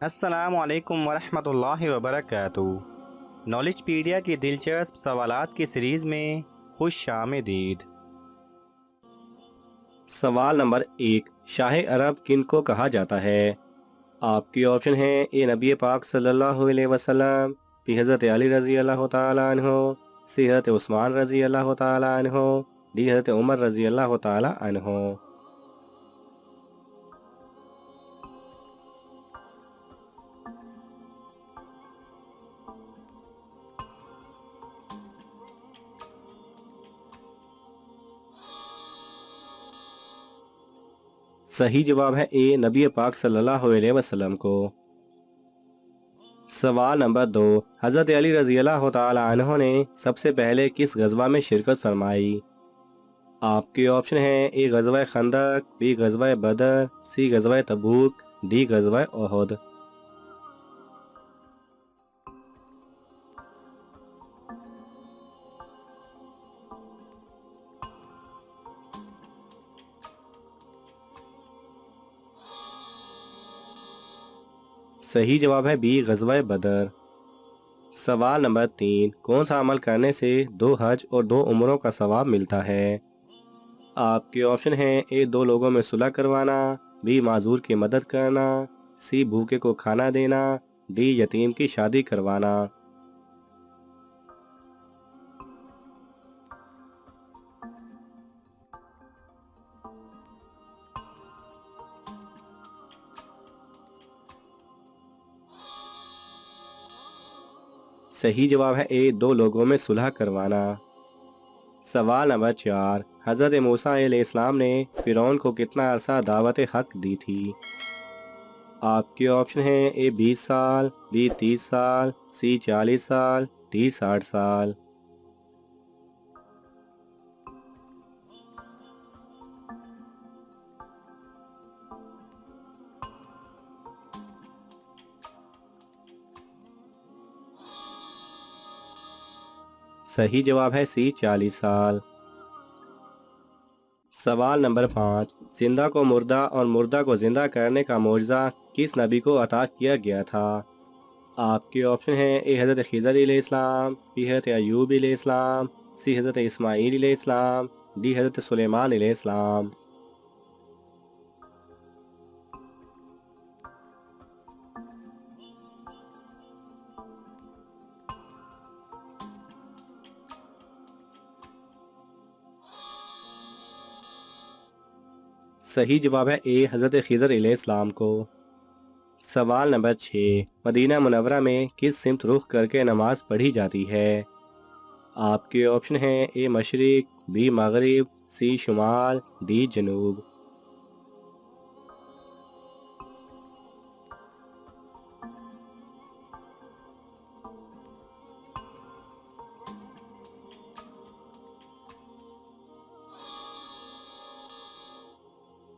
السلام علیکم ورحمۃ اللہ وبرکاتہ۔ نالج پیڈیا کی دلچسپ سوالات کی سیریز میں خوش آمدید۔ سوال نمبر 1، شاہ عرب کن کو کہا جاتا ہے؟ آپ کی آپشن ہیں: اے نبی پاک صلی اللہ علیہ وسلم، بی حضرت علی رضی اللہ تعالیٰ عنہ، سی حضرت عثمان رضی اللہ تعالیٰ عنہ، ڈی حضرت عمر رضی اللہ تعالیٰ عنہ۔ صحیح جواب ہے اے نبی پاک صلی اللہ علیہ وسلم کو۔ سوال نمبر 2، حضرت علی رضی اللہ تعالیٰ عنہ نے سب سے پہلے کس غزوہ میں شرکت فرمائی؟ آپ کے آپشن ہیں: اے غزوہ خندق، بی غزوہ بدر، سی غزوہ تبوک، ڈی غزوہ احد۔ صحیح جواب ہے بی غزوہ بدر۔ سوال نمبر 3، کون سا عمل کرنے سے 2 حج اور 2 عمروں کا ثواب ملتا ہے؟ آپ کے آپشن ہیں: اے 2 لوگوں میں صلح کروانا، بی معذور کی مدد کرنا، سی بھوکے کو کھانا دینا، ڈی یتیم کی شادی کروانا۔ صحیح جواب ہے اے 2 لوگوں میں صلح کروانا۔ سوال نمبر 4، حضرت موسیٰ علیہ السلام نے فرعون کو کتنا عرصہ دعوت حق دی تھی؟ آپ کے آپشن ہیں: اے 20 سال، بی 30 سال، سی 40 سال، ڈی 60 سال۔ صحیح جواب ہے سی 40 سال۔ سوال نمبر 5، زندہ کو مردہ اور مردہ کو زندہ کرنے کا معجزہ کس نبی کو عطا کیا گیا تھا؟ آپ کے آپشن ہیں: اے حضرت خضر علیہ السلام، بی حضرت ایوب علیہ السلام، سی حضرت اسماعیل علیہ السلام، ڈی حضرت سلیمان علیہ السلام۔ صحیح جواب ہے اے حضرت خضر علیہ السلام کو۔ سوال نمبر 6، مدینہ منورہ میں کس سمت رخ کر کے نماز پڑھی جاتی ہے؟ آپ کے آپشن ہیں: اے مشرق، بی مغرب، سی شمال، ڈی جنوب۔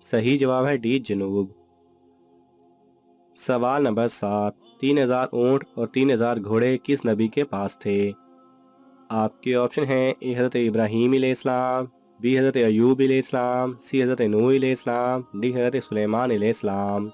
صحیح جواب ہے ڈی جنوب۔ سوال نمبر 7، 3000 اونٹ اور 3000 گھوڑے کس نبی کے پاس تھے؟ آپ کے آپشن ہیں: اے حضرت ابراہیم علیہ السلام، بی حضرت ایوب علیہ السلام، سی حضرت نوح علیہ السلام، ڈی حضرت سلیمان علیہ السلام۔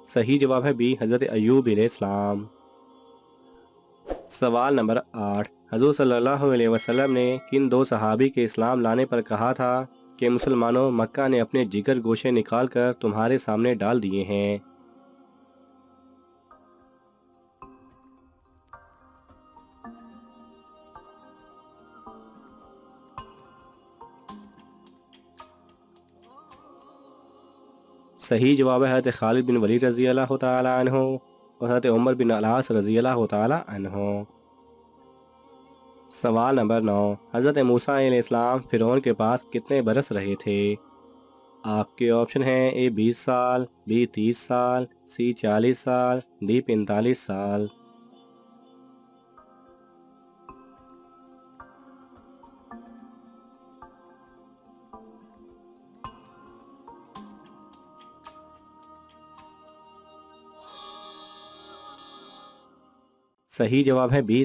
صحیح جواب ہے بی حضرت ایوب علیہ السلام۔ سوال نمبر 8، حضور صلی اللہ علیہ وسلم نے کن 2 صحابی کے اسلام لانے پر کہا تھا کہ مسلمانوں، مکہ نے اپنے جگر گوشے نکال کر تمہارے سامنے ڈال دیے ہیں؟ صحیح جواب ہے حضرت خالد بن ولید رضی اللہ تعالیٰ عنہ اور حضرت عمر بن العاص رضی اللہ تعالیٰ عنہ۔ سوال نمبر 9، حضرت موسیٰ علیہ السلام فرعون کے پاس کتنے برس رہے تھے؟ آپ کے آپشن ہیں: اے 20 سال، بی 30 سال، سی 40 سال، ڈی 45 سال۔ صحیح جواب ہے بی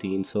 300।